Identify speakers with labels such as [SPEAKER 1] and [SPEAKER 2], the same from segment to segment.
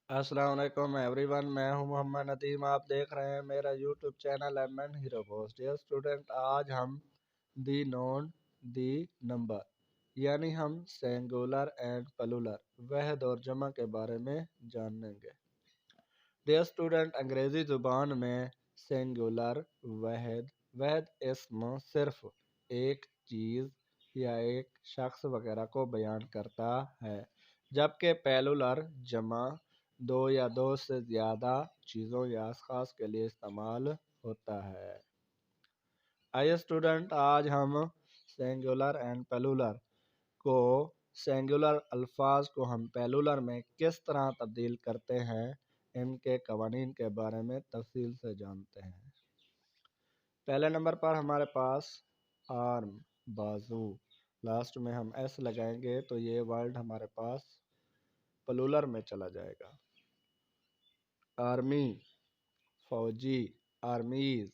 [SPEAKER 1] अस्सलाम वालेकुम एवरीवन, मैं हूं मोहम्मद नदीम। आप देख रहे हैं मेरा YouTube channel MN hero post. Dear student, आज हम दी नोन दी नंबर यानी हम सिंगुलर एंड प्लूरल वहद और जमा के बारे में जानेंगे। डियर स्टूडेंट, अंग्रेज़ी ज़ुबान में सिंगुलर वहद इसम सिर्फ एक चीज़ या एक शख्स वगैरह को बयान करता है, जबकि प्लूरल जमा दो या दो से ज़्यादा चीज़ों या अशख़ास के लिए इस्तेमाल होता है। आइए स्टूडेंट, आज हम सिंगुलर एंड प्लूरल को सिंगुलर अल्फाज को हम प्लूरल में किस तरह तब्दील करते हैं, इनके कवानीन के बारे में तफसील से जानते हैं। पहले नंबर पर हमारे पास आर्म, बाजू। लास्ट में हम एस लगाएंगे तो ये वर्ड हमारे पास प्लूरल में चला जाएगा। आर्मी, फौजी, आर्मीज।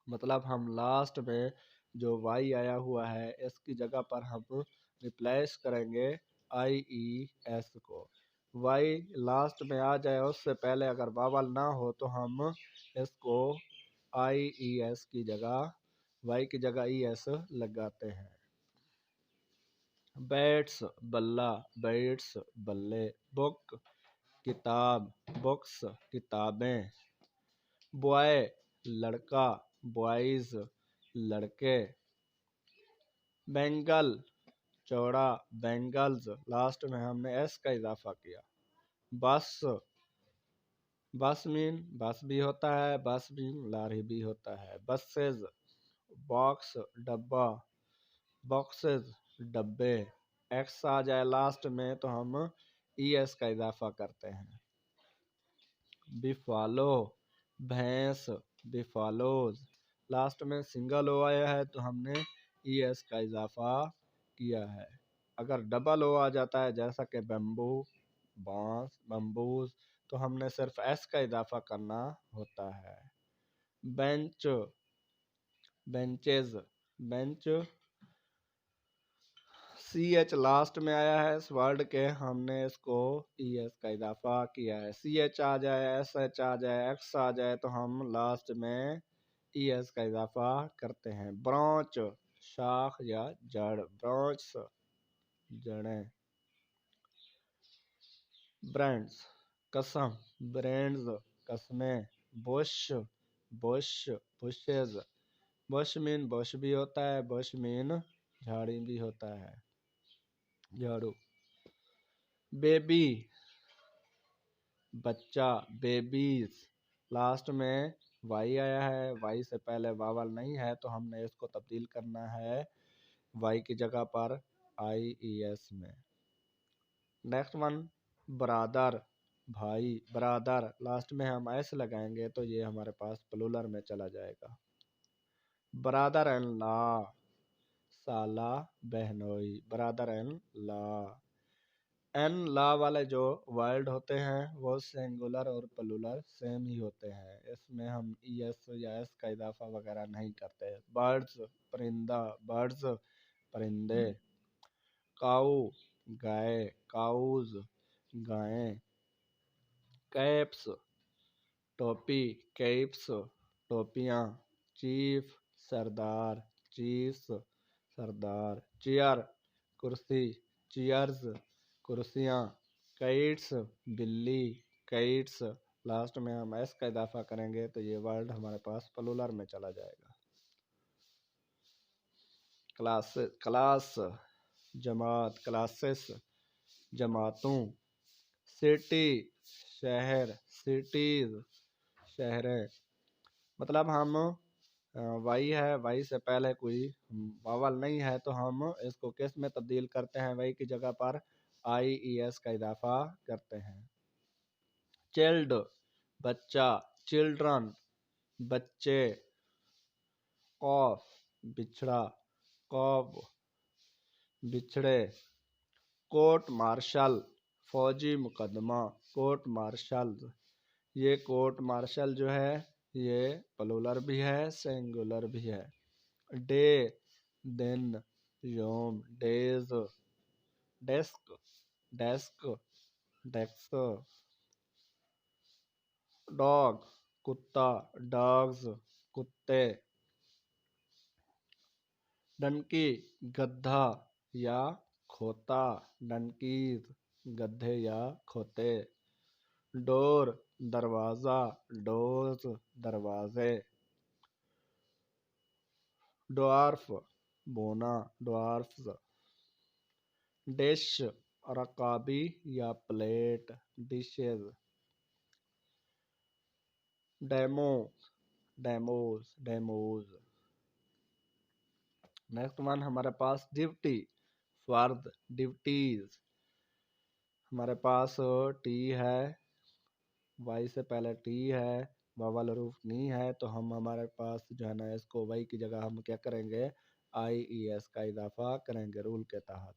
[SPEAKER 1] मतलब हम लास्ट में जो वाई आया हुआ है इसकी जगह पर हम रिप्लेस करेंगे IES को। वाई लास्ट में आ जाए उससे पहले अगर वावल ना हो तो हम इसको IES की जगह, वाई की जगह ES लगाते हैं। बैट्स, बल्ला, बैट्स, बल्ले। बुक, किताब, बुक्स, किताबें। बॉय, लड़का, बॉयज, लड़के। बेंगल, चौड़ा, बेंगल्स। लास्ट में हमने एस का इजाफा किया। बस, बस मीन बस भी होता है, बस मीन लारी भी होता है। बसेज, बॉक्स, डब्बा, बॉक्सेस, डब्बे। एक्स आ जाए लास्ट में तो हम ES का इजाफा करते हैं। बिफालो, भैंस, बिफालोज। लास्ट में सिंगल ओ आया है तो हमने ES का इजाफा किया है। अगर डबल ओ आ जाता है जैसा कि बम्बू, बांस, बम्बूज, तो हमने सिर्फ एस का इजाफा करना होता है। Bench, benches, bench. CH last में आया है इस वर्ड के, हमने इसको ES का इजाफा किया है। CH आ जाए, SH आ जाए, X आ जाए तो हम लास्ट में ES का इजाफा करते हैं। ब्रांच, शाख या जड़, ब्रांच, जड़ें। ब्रांड्स, कसम, ब्रांड्स, कसमें। Bush, bush, bushes. Bush mean bush भी होता है, बुश मीन झाड़ी भी होता है, झाड़ू। बेबी, बच्चा, बेबीज। लास्ट में वाई आया है, वाई से पहले वावल नहीं है तो हमने इसको तब्दील करना है वाई की जगह पर IES में। नेक्स्ट वन, ब्रादर, भाई, ब्रादर। लास्ट में हम एस लगाएंगे तो ये हमारे पास प्लूरल में चला जाएगा। ब्रादर एंड लॉ, साला, बहनोई, ब्रादर एंड लॉ। एन ला वाले जो वर्ड होते हैं वो सिंगुलर और प्लूरल सेम ही होते हैं, इसमें हम ES या एस का इजाफा वगैरह नहीं करते। बर्ड्स, परिंदा, बर्ड्स, परिंदे। काऊ, गाय, काउज, गायें। कैप्स, टोपी, कैप्स, टोपियाँ। चीफ, सरदार, चीफ्स, सरदार। चेयर, कुर्सी, चेयर्स, कुर्सियाँ। काइट्स, बिल्ली, काइट्स। लास्ट में हम एस का इजाफा करेंगे तो ये वर्ड हमारे पास प्लूरल में चला जाएगा। क्लास, क्लास, जमात, क्लासेस, जमातों। सिटी, शहर, सिटीज, शहरें। मतलब हम वाई है, वाई से पहले कोई वावल नहीं है तो हम इसको किस में तब्दील करते हैं, वाई की जगह पर IES का इजाफा करते हैं। चिल्ड, बच्चा, चिल्ड्रन, बच्चे। कॉफ, बिछड़ा, कॉब, बिछड़े। कोर्ट मार्शल, फौजी मुकदमा, कोर्ट मार्शल। ये कोर्ट मार्शल जो है ये प्लूरल भी है, सिंगुलर भी है। डे, दिन, योम, days. Desk, desk, desk. Dog कुत्ता, डॉग्स कुत्ते। डंकी गधा या खोता, डंकीज गधे या खोते। डोर दरवाजा, डोर्स दरवाजे। ड्वार्फ बोना, ड्वार्फ्स। डिश रकाबी या plate, dishes. Demo demos, demos. Next one हमारे पास ड्यूटी, फर्द, ड्यूटीज। हमारे पास टी है, वाई से पहले टी है, वावल रूफ नहीं है, तो हम हमारे पास जो है ना इसको वाई की जगह हम क्या करेंगे, आई ई एस का इजाफा करेंगे रूल के तहत।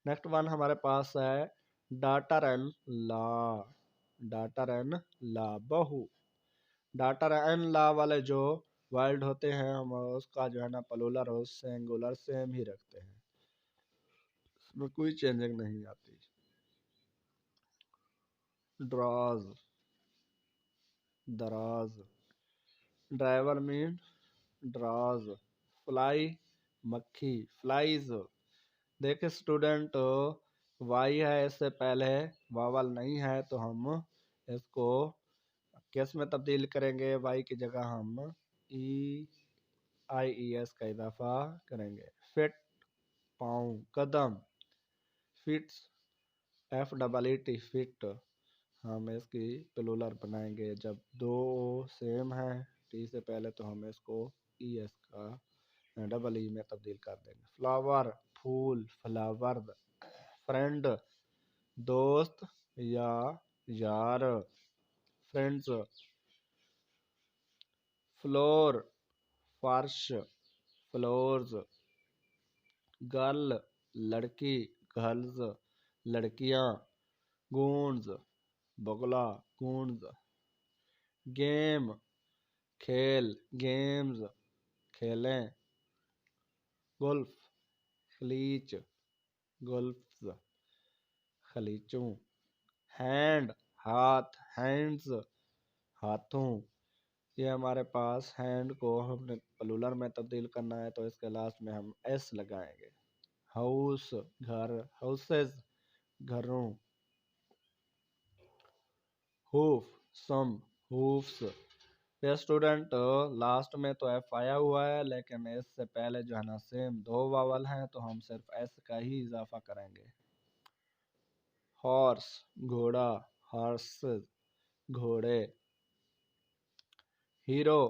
[SPEAKER 1] नेक्स्ट वन हमारे पास है daughter and law, daughter and law बहू। डाटर एंड ला वाले जो वर्ड होते हैं हम उसका जो है ना प्लूरल और सिंगुलर सेम ही रखते हैं, इसमें कोई चेंजिंग नहीं आती। ड्राज दराज। Driver mean draws. फ्लाई मक्खी, फ्लाइज। देखिए स्टूडेंट, वाई है इससे पहले वावल नहीं है तो हम इसको किस में तब्दील करेंगे, वाई की जगह हम ई आई ई एस का इजाफा करेंगे। फिट पाँव, कदम। Feet F double E T, feet. हम इसकी प्लूरल बनाएंगे जब दो सेम है टी से पहले तो हम इसको ई एस का डबल ई में तब्दील कर देंगे। फ्लावर फूल, फ्लावर। फ्रेंड दोस्त या यार, फ्रेंड्स। फ्लोर फर्श, फ्लोर्स। गर्ल लड़की, गर्ल्स लड़कियां। गूंज बगला, गूंज। गेम खेल, गेम्स खेलें। गुल्फ खलीच, गुल्फ्स खलीचों। हैंड हाथ, हैंड्स हाथों। ये हमारे पास हैंड को हमने प्लूरल में तब्दील करना है तो इसके लास्ट में हम एस लगाएंगे। हाउस घर, हाउसेस घरों। हूफ सम, हूफ्स। ये स्टूडेंट लास्ट में तो एफ आया हुआ है लेकिन इससे पहले जो है ना सेम दो वावल हैं तो हम सिर्फ एस का ही इजाफा करेंगे। हॉर्स घोड़ा, हॉर्सेस घोड़े। हीरो,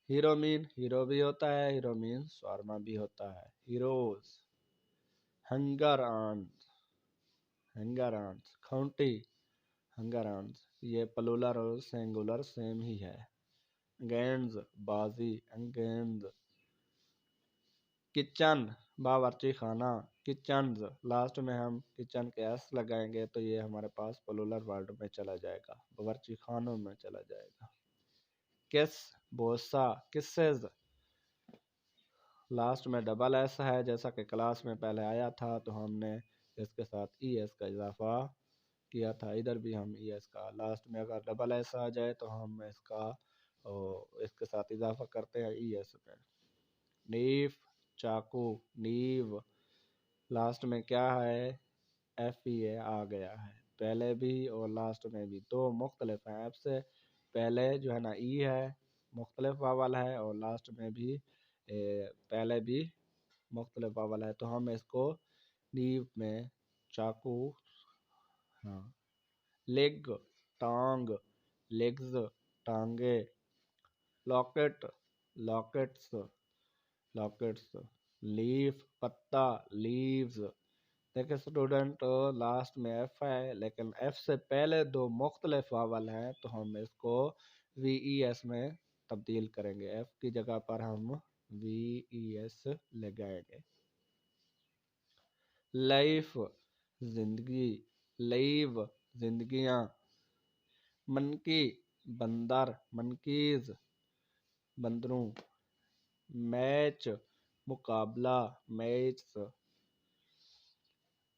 [SPEAKER 1] हीरो मीन हीरो भी होता है, हीरो मीन शर्मा भी होता है, हीरोज। हंगर आंट, हंगर आंट। काउंटी हंगर आंट, ये प्लूरल और सिंगुलर सेम ही है। गेंड्स बाजी, गेंद। किचन बावर्ची खाना, किचन्स। लास्ट में हम किचन के एस लगाएंगे तो ये हमारे पास प्लूरल वर्ड में चला जाएगा, बावर्ची खानों में चला जाएगा। किस बोसा, किसेज। लास्ट में डबल एस है जैसा कि क्लास में पहले आया था तो हमने इसके साथ ई एस का इजाफा किया था, इधर भी हम ई एस का लास्ट में अगर डबल एस आ जाए तो हम इसका इसके साथ इजाफा करते हैं ई एस में। नीफ चाकू, नीव। लास्ट में क्या है, एफ ई ए आ गया है, पहले भी और लास्ट में भी दो मुख्तलिफ हैं। एफ से पहले जो है ना ई है, मुख्तलिफ वावल है, और लास्ट में भी पहले भी मुख्तलिफ वावल है तो हम इसको नीव में चाकू, हाँ। लेग टांग, लेग्स टांगे। Locket, lockets, lockets. लीफ पत्ता, लीव्स। देखिए स्टूडेंट, लास्ट में एफ है लेकिन एफ से पहले दो मुख्तलिफ वावल हैं तो हम इसको वी ई एस में तब्दील करेंगे, एफ की जगह पर हम वी ई एस लगाएंगे। लाइफ जिंदगी, लाइव जिंदगियां। मनकी बंदर, मनकीज बंदरों। मैच मुकाबला, मैच।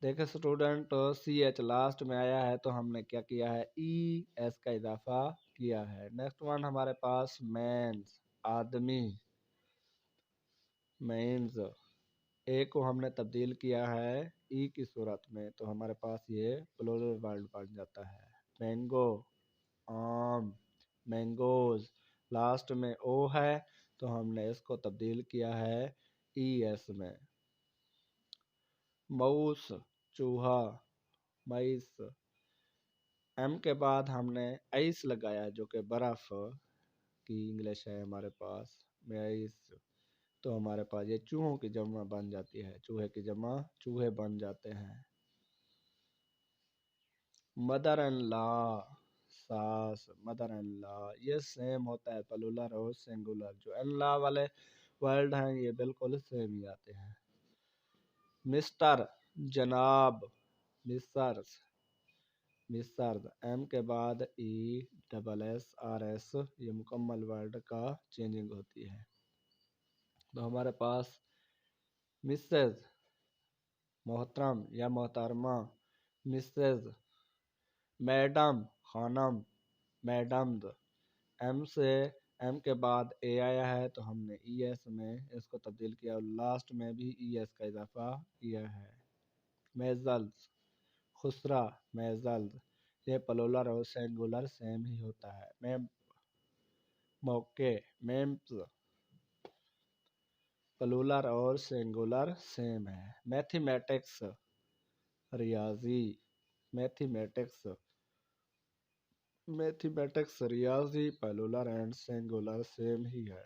[SPEAKER 1] देखिए स्टूडेंट, सी एच लास्ट में आया है तो हमने क्या किया है, ई एस का इजाफा किया है। नेक्स्ट वन हमारे पास मेंस, आदमी, मेंस, ए को हमने तब्दील किया है ई की सूरत में, तो हमारे पास ये प्लूरल वर्ड बन जाता है। मैंगो, आम, मैंगोज, लास्ट में ओ है तो हमने इसको तब्दील किया है ई एस में। माउस, चूहा, माइस, एम के बाद हमने आइस लगाया जो कि बर्फ की इंग्लिश है हमारे पास में आइस, तो हमारे पास ये चूहों की जमा बन जाती है, चूहे की जमा चूहे बन जाते हैं। मदर एंड लॉ, सास, मदर एंड लॉ, ये सेम होता है प्लूरल और सिंगुलर। जो एंड लॉ वाले वर्ड हैं ये बिल्कुल सेम ही आते हैं। मिस्टर, जनाब, मिस्टर्स, मिस्टर्स, एम के बाद E double S R S, ये मुकम्मल वर्ड का चेंजिंग होती है। तो हमारे पास मिसेज, मोहतरम या मोहतरमा, मिसेज, मैडम, खानम, मैडम्स, एम से एम के बाद ए आया है तो हमने ई एस में इसको तब्दील किया और लास्ट में भी ई एस का इजाफा किया है। मेजल्स, खुसरा, मेजल्स, ये प्लूरल और सिंगुलर सेम ही होता है। मेम, मौके, मेम्स, प्लूरल और सिंगुलर सेम है। मैथमेटिक्स, रियाजी, मैथमेटिक्स, मैथमेटिक्स, रियाजी, प्लूरल एंड सिंगुलर सेम ही है।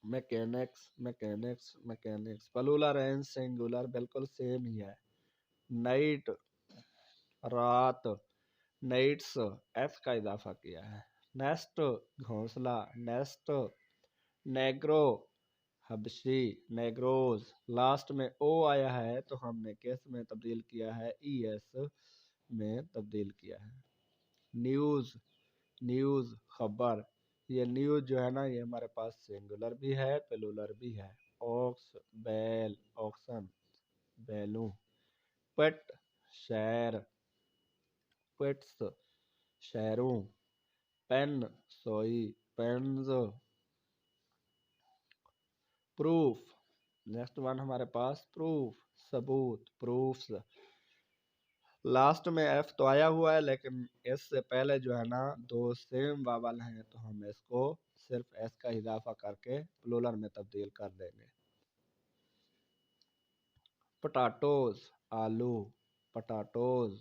[SPEAKER 1] Mechanics, mechanics, mechanics, plural and singular बिल्कुल सेम ही है। नाइट, रात, नाइट्स, एफ का इजाफा किया है। नेस्ट, घोंसला, नेस्ट, नेग्रो, हबशी, नेग्रोज, लास्ट में ओ आया है तो हमने किस में तब्दील किया है, ई एस में तब्दील किया है। न्यूज़, न्यूज़, खबर, ये न्यूज़ जो है ना ये हमारे पास सिंगुलर भी है प्लूरल भी है। ऑक्स, बैल, ऑक्सन, बैलू, पेट, शहर, पेट्स, शहरों, पेन, सोई, पेन्स, प्रूफ, नेक्स्ट वन हमारे पास प्रूफ, सबूत, प्रूफ्स, लास्ट में एफ तो आया हुआ है लेकिन इससे पहले जो है ना दो सेम वावल हैं तो हम इसको सिर्फ एस का इजाफा करके प्लूरल में तब्दील कर देंगे। पोटाटोज, आलू, पोटाटोज,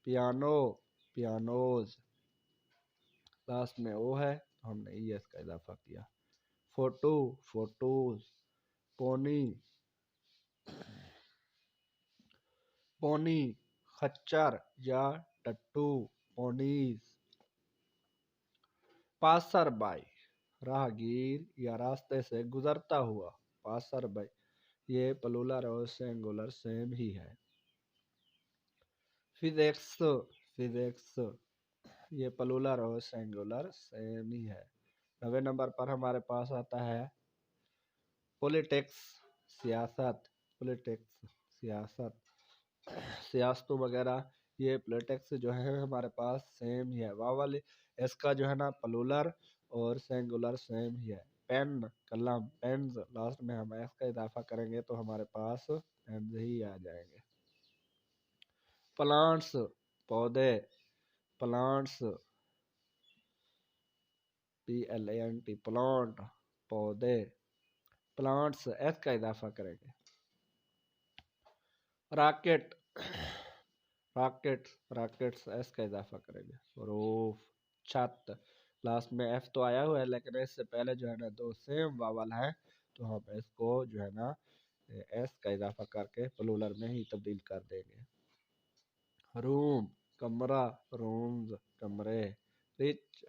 [SPEAKER 1] पियानो, पियानोज, लास्ट में ओ है तो हमने ई एस का इजाफा किया। फोटो, फोटोज, पोनी, पोनी, खच्चर या टट्टू, पोनीज, पासर बाई, राहगीर या रास्ते से गुजरता हुआ, पासर बाई, ये प्लूरल और सिंगुलर सेम ही है। फिजिक्स, फिजिक्स, ये प्लूरल और सिंगुलर सेम ही है। 9वें नंबर पर हमारे पास आता है पॉलिटिक्स, सियासत, पॉलिटिक्स, सियासत, सियासतों वगैरह, ये पॉलिटिक्स जो है हमारे पास सेम ही है। वावल इसका जो है ना प्लूरल और सिंगुलर सेम ही है। पेन, कलम, पेन्स, लास्ट में हम एस का इजाफा करेंगे तो हमारे पास पेन्स ही आ जाएंगे। प्लांट्स, पौधे, plants, P L A N T, plant, पौधे, प्लांट्स, एस का इजाफा करेंगे। रॉकेट, रॉकेट्स, रॉकेट्स, एस का इजाफा करेंगे। रूफ, छत, लास्ट में एफ तो आया हुआ है लेकिन इससे पहले जो है ना दो सेम वावल है तो हम इसको जो है ना एस का इजाफा करके प्लूरल में ही तब्दील कर देंगे। रूम, कमरा, रूम्स, कमरे। रिच,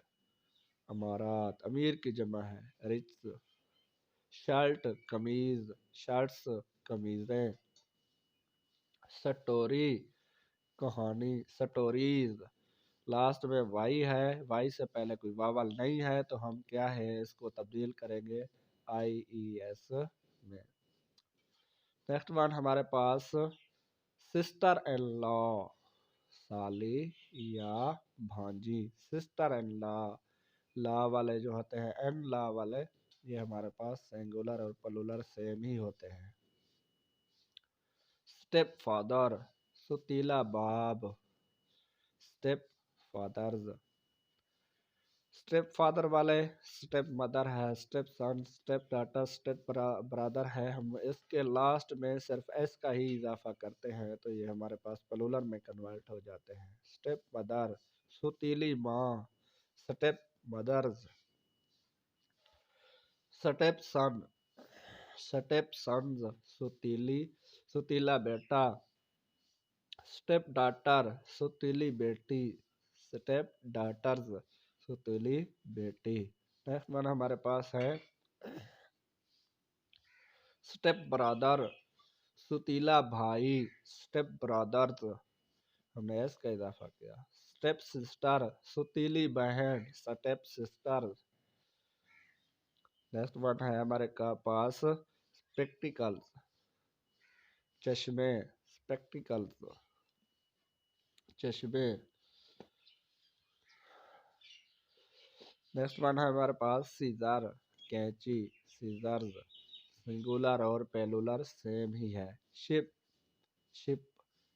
[SPEAKER 1] अमारात, अमीर की जमा है रिच। शर्ट, कमीज, शर्ट्स, कमीजें। स्टोरी, कहानी, स्टोरीज, लास्ट में वाई है, वाई से पहले कोई वावल नहीं है तो हम क्या है इसको तब्दील करेंगे आई ई एस में। नेक्स्ट वन हमारे पास सिस्टर इन लॉ, साली या भांजी। सिस्टर इन लॉ, ला वाले जो होते हैं, एन ला वाले, ये हमारे पास सिंगुलर और प्लूरल सेम ही होते हैं। स्टेप फादर, सुतीला बाप। स्टेप फादर्स, स्टेप फादर वाले स्टेप मदर है, step son, step daughter, step brother है। हम इसके लास्ट में सिर्फ एस का ही इजाफा करते हैं तो ये हमारे पास प्लूरल में कन्वर्ट हो जाते हैं। स्टेप मदर, सुतीली माँ। Step mothers, step son, step sons, सुतीला बेटा। स्टेप डॉटर, सुतीली बेटी। स्टेप डॉटर्स, सुतीली बेटी। नेक्स्ट वन हमारे पास है स्टेप ब्रदर, सुतीला भाई। स्टेप ब्रदर्स, हमने एस का इजाफा किया। स्टेप सिस्टर, सुतीली बहन। Step sister. नेक्स्ट वन है हमारे पास स्पेक्टिकल्स, चश्मे। स्पेक्टिकल्स, चश्मे। नेक्स्ट वन है हमारे पास सीजर, कैंची। सीजर्स, सिंगुलर और प्लूरल सेम ही है। शिप, शिप,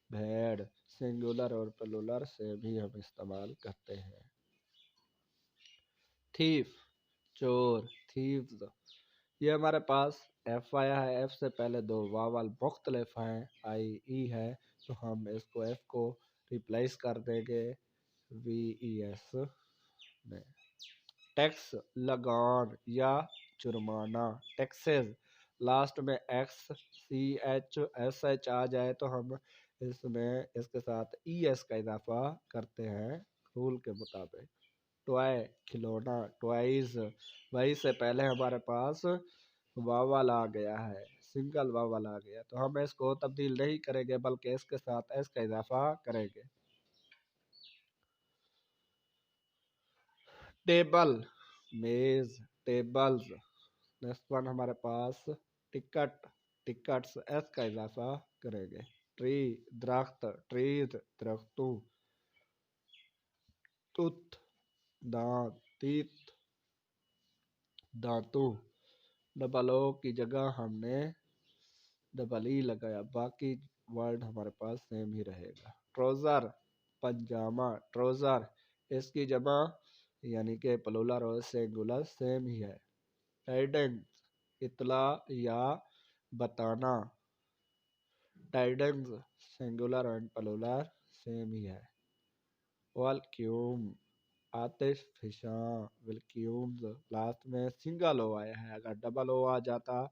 [SPEAKER 1] भेड़। सिंगुलर और प्लूरल सेम ही हम इस्तेमाल करते हैं। थीफ, चोर। थीव्स, ये हमारे पास एफ आया है, एफ से पहले दो वावल मुख्तलिफ हैं, आई ई है, तो हम इसको एफ को रिप्लेस कर देंगे वी ई एस में। टैक्स, लगान या जुर्माना। टैक्सेस, लास्ट में X C H S H आ जाए तो हम इसमें इसके साथ ई एस का इजाफा करते हैं रूल के मुताबिक। टॉय, खिलौना। टॉयज, वही से पहले हमारे पास वावल आ गया है, सिंगल वावल आ गया, तो हम इसको तब्दील नहीं करेंगे बल्कि इसके साथ एस का इजाफा करेंगे। टेबल, मेज। टेबल्स। नेक्स्ट वन हमारे पास टिकट, टिकट्स, एस का इजाफा करेंगे। ट्री, दरख्त। ट्रीज, दरख्तों। टूथ, दांत। टीथ, दांतों। डबल ओ की जगह हमने डबल ई लगाया, बाकी वर्ड हमारे पास सेम ही रहेगा। ट्राउजर, पंजामा। ट्राउजर, इसकी जमा यानी कि प्लूरल और सिंगुलर सेम ही है। टाइडेंस, इतला या बताना। टाइडेंस, सिंगुलर एंड प्लूरल सेम ही है। वैक्यूम, आतिशफिशां। वैक्यूम्स, लास्ट में सिंगल ओ आया है, अगर डबल ओ आ जाता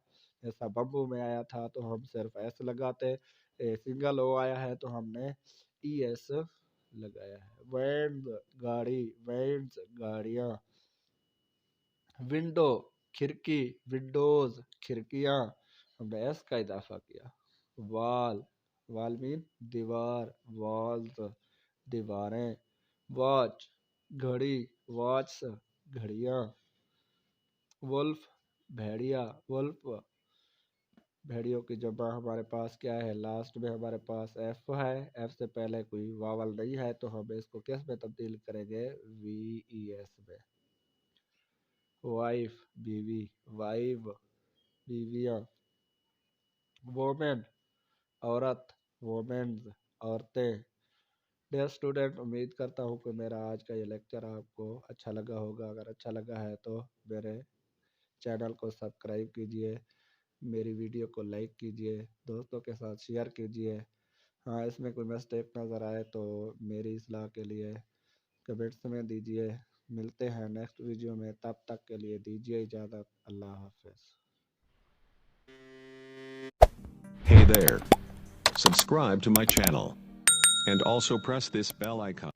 [SPEAKER 1] जैसा बम्बू में आया था तो हम सिर्फ एस लगाते। सिंगल ओ आया है तो हमने ई एस लगाया है। वैन्स, गाड़ी। वैन्स, गाड़ियाँ। विंडो, खिड़की। विंडोज, खिड़कियाँ, हमने एस का इजाफा किया। वॉल, वॉल मीन दीवार। वॉल्स, दीवारें। वॉच, घड़ी। वॉच, घड़ियाँ। वुल्फ, भेड़िया। वुल्फ, भेड़ियों की जमा हमारे पास क्या है, लास्ट में हमारे पास एफ है, एफ से पहले कोई वावल नहीं है तो हम इसको किस में तब्दील करेंगे, वी ई एस में। वाइफ, बीवी। वाइफ, बीवियाँ। वोमेन, औरत। वोमेन्स, औरतें। डियर स्टूडेंट, उम्मीद करता हूँ कि मेरा आज का ये लेक्चर आपको अच्छा लगा होगा। अगर अच्छा लगा है तो मेरे चैनल को सब्सक्राइब कीजिए, मेरी वीडियो को लाइक कीजिए, दोस्तों के साथ शेयर कीजिए। हाँ, इसमें कोई मिस्टेक नज़र आए तो मेरी इस्लाह के लिए कमेंट्स में दीजिए। मिलते हैं नेक्स्ट वीडियो में, तब तक के लिए दीजिए इजाज़त। अल्लाह हाफ़िज़।
[SPEAKER 2] Hey there. Subscribe to my channel. And also press this bell icon.